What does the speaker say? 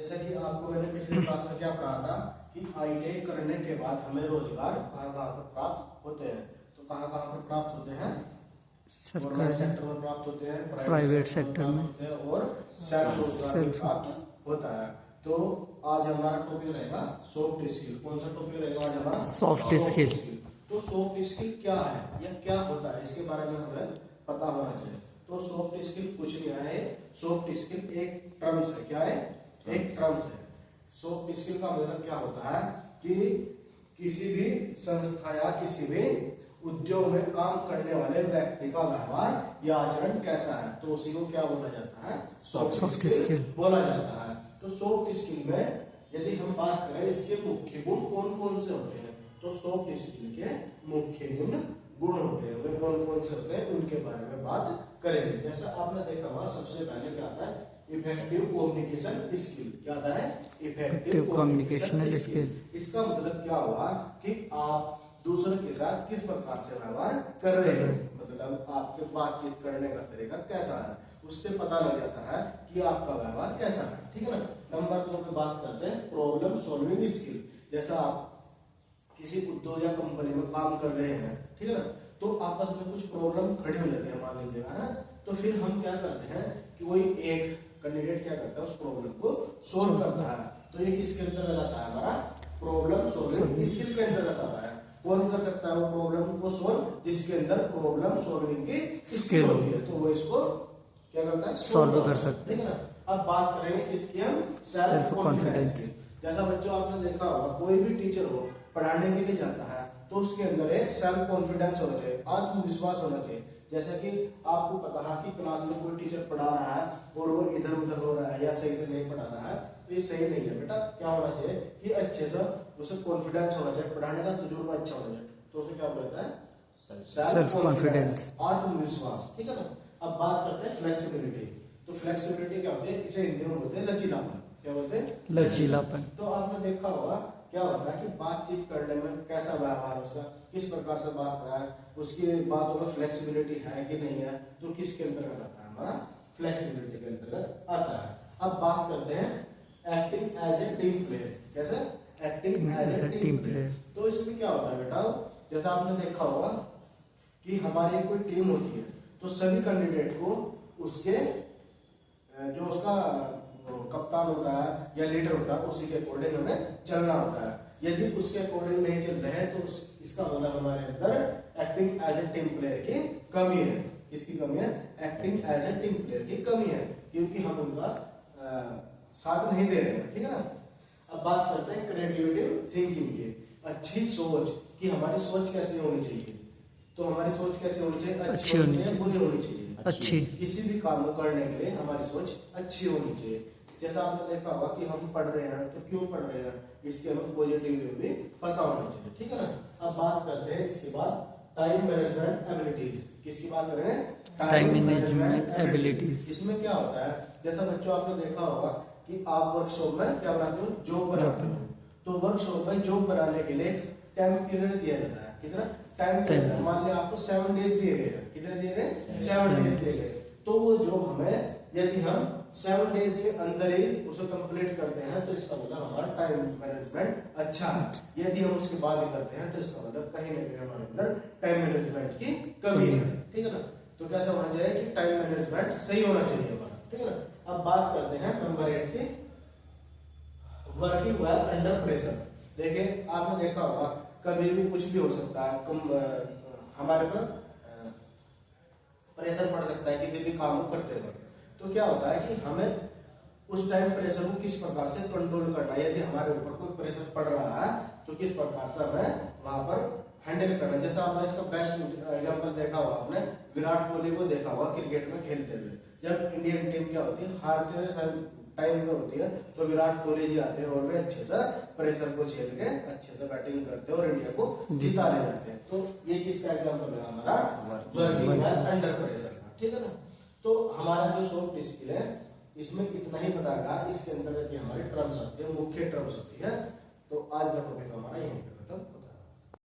जैसा कि आपको मैंने पिछले क्लास में क्या पढ़ा था कि ITI करने के बाद हमें रोजगार कहाँ पर प्राप्त होते हैं। तो कहाँ पर प्राप्त होते हैं? गवर्नमेंट सेक्टर में प्राप्त होते हैं, प्राइवेट सेक्टर में होते हैं और सेल्फ रोजगार भी प्राप्त होता है। तो आज हमारा टॉपिक रहेगा सॉफ्ट स्किल। कौन सा टॉपिक रहेगा आज हमारा? Soft skill. तो सॉफ्ट स्किल क्या है या क्या होता है, इसके बारे में हमें पता होना चाहिए। तो सॉफ्ट स्किल कुछ नहीं है, सॉफ्ट स्किल एक टर्म्स है। क्या है? एक टर्म्स है। सॉफ्ट स्किल का मतलब क्या होता है कि किसी भी संस्था या किसी भी उद्योग में काम करने वाले व्यक्ति का व्यवहार या आचरण कैसा है, तो उसी को क्या बोला जाता है? सॉफ्ट स्किल बोला जाता है। तो सॉफ्ट स्किल में यदि हम बात करें इसके मुख्य गुण कौन कौन से होते हैं, तो सॉफ्ट स्किल के मुख्य गुण होते हैं, वे कौन कौन से होते हैं उनके बारे में बात करेंगे। जैसा आपने देखा हुआ सबसे पहले क्या आता है? Effective communication skill. क्या आता है? Effective communication skill. इसका मतलब क्या हुआ कि आप दूसरे के साथ किस प्रकार से व्यवहार कर रहे हैं, मतलब आपके बातचीत करने का तरीका कैसा है, उससे पता लग जाता है कि आपका व्यवहार कैसा है। ठीक है ना। नंबर 2 पे बात करते हैं प्रॉब्लम सॉल्विंग स्किल। जैसा आप किसी उद्योग या कंपनी में काम कर रहे हैं, ठीक है ना, तो आपस में कुछ प्रॉब्लम खड़ी हो जाती है मान लीजिएगा, है ना। तो फिर हम क्या करते हैं कि वही एक कैंडिडेट क्या करता है, उस प्रॉब्लम को सोल्व करता है। तो ये किसके अंतर्गत आता है? हमारा प्रॉब्लम सॉल्विंग स्किल के अंतर्गत आता है। कौन कर सकता है वो प्रॉब्लम को सोल्व? जिसके अंदर प्रॉब्लम सॉल्विंग की स्किल होती है, तो वो इसको क्या करता है? सॉल्व कर सकता है। ठीक है ना। अब बात करेंगे किसकी? हम सेल्फ कॉन्फिडेंस की। जैसा बच्चों आपने देखा होगा कोई भी टीचर हो पढ़ाने के लिए जाता है तो उसके अंदर एक सेल्फ कॉन्फिडेंस होना चाहिए, आत्मविश्वास होना चाहिए। जैसा कि आपको पता है कि क्लास में कोई टीचर पढ़ा रहा है और वो इधर उधर हो रहा है या सही से नहीं पढ़ा रहा है, तो ये सही नहीं है बेटा। क्या होना चाहिए कि अच्छे से उसे कॉन्फिडेंस होना चाहिए, पढ़ाने का तजुर्बा अच्छा होना चाहिए, तो उसे क्या बोलता है? सेल्फ कॉन्फिडेंस, आत्मविश्वास। ठीक है ना। अब बात करते हैं फ्लेक्सिबिलिटी। तो फ्लेक्सिबिलिटी क्या होती है? इसे हिंदी में बोलते हैं लचीलापन। क्या बोलते हैं? लचीलापन। तो आपने देखा होगा क्या होता है कि बातचीत करने में कैसा व्यवहार उसका, किस प्रकार से बात कर रहा है, उसकी बातों में फ्लेक्सिबिलिटी है कि नहीं है, तो किसके अंतर्गत आता है? हमारा फ्लेक्सिबिलिटी के अंतर्गत आता है। अब बात करते हैं acting as a team player. कैसे? Acting as a team player. तो इसमें क्या होता है बेटा, जैसा आपने देखा होगा कि हमारी कोई टीम होती है तो सभी कैंडिडेट को उसके जो उसका कप्तान होता है या लीडर होता है उसी के अकॉर्डिंग हमें चलना होता है। यदि उसके अकॉर्डिंग नहीं चल रहे हैं तो इसका मतलब हमारे अंदर acting as a team player की कमी है। किसकी कमी है? Acting as a team player की कमी है, क्योंकि हम उनका साथ नहीं दे रहे हैं। ठीक है ना। अब बात करते हैं क्रिएटिव थिंकिंग की। अच्छी सोच कि हमारी सोच कैसी होनी चाहिए, तो हमारी सोच कैसे होनी चाहिए? अच्छी होनी चाहिए, बुरी होनी चाहिए? अच्छी। किसी भी काम को करने के लिए हमारी सोच अच्छी होनी चाहिए। जैसा आपने देखा होगा कि हम पढ़ रहे हैं तो क्यों पढ़ रहे हैं, इसके हमें पॉजिटिव व्यू भी पता होना चाहिए। ठीक है ना। अब बात करते हैं इसके बाद टाइम मैनेजमेंट एबिलिटीज। किसकी बात कर रहे हैं? Time management abilities. इसमें क्या होता है, जैसा बच्चों आपने देखा होगा कि आप वर्कशॉप में क्या बनाते हो? जॉब बनाते हो। तो वर्कशॉप में जॉब बनाने के लिए टाइम पीरियड दिया जाता है। कितना टाइम पीरियड? मान लिया आपको 7 डेज दिए गए। कितने दिए गए? 7 डेज दिए गए। तो वो जॉब हमें यदि हम 7 डेज के अंदर ही उसे कंप्लीट करते हैं तो इसका मतलब हमारा टाइम मैनेजमेंट अच्छा है। यदि हम उसके बाद ही करते हैं तो इसका मतलब कहीं ना कहीं हमारे अंदर टाइम मैनेजमेंट की कमी है। ठीक है ना। तो कैसा होना चाहिए कि टाइम मैनेजमेंट सही होना चाहिए हमारा। ठीक है ना। अब बात करते हैं नंबर 8 की, वर्किंग वेल अंडर प्रेशर। देखिए आपने देखा होगा कभी भी कुछ भी हो सकता है, हमारे पर प्रेशर पड़ सकता है किसी भी काम को करते वक्त। तो क्या होता है कि हमें उस टाइम प्रेशर को किस प्रकार से कंट्रोल करना है। यदि हमारे ऊपर कोई प्रेशर पड़ रहा है तो किस प्रकार से हमें वहां पर हैंडल करना है। जैसा आपने इसका बेस्ट एग्जांपल देखा होगा, आपने विराट कोहली को देखा होगा क्रिकेट में खेलते हुए। जब इंडियन टीम क्या होती है, हारते हुए टाइम में होती है, तो विराट कोहली जी आते हैं और वे अच्छे से प्रेशर को झेल के अच्छे से बैटिंग करते हैं और इंडिया को जिता ले जाते हैं। तो ये किसका एग्जांपल है? हमारा वर्किंग वेल अंडर प्रेशर का। ठीक है ना। तो हमारा जो सॉफ्ट स्किल है इसमें इतना ही बताएगा। इसके अंदर हमारी टर्म्स आती है, मुख्य टर्म्स होती है। तो आज का टॉपिक हमारा यही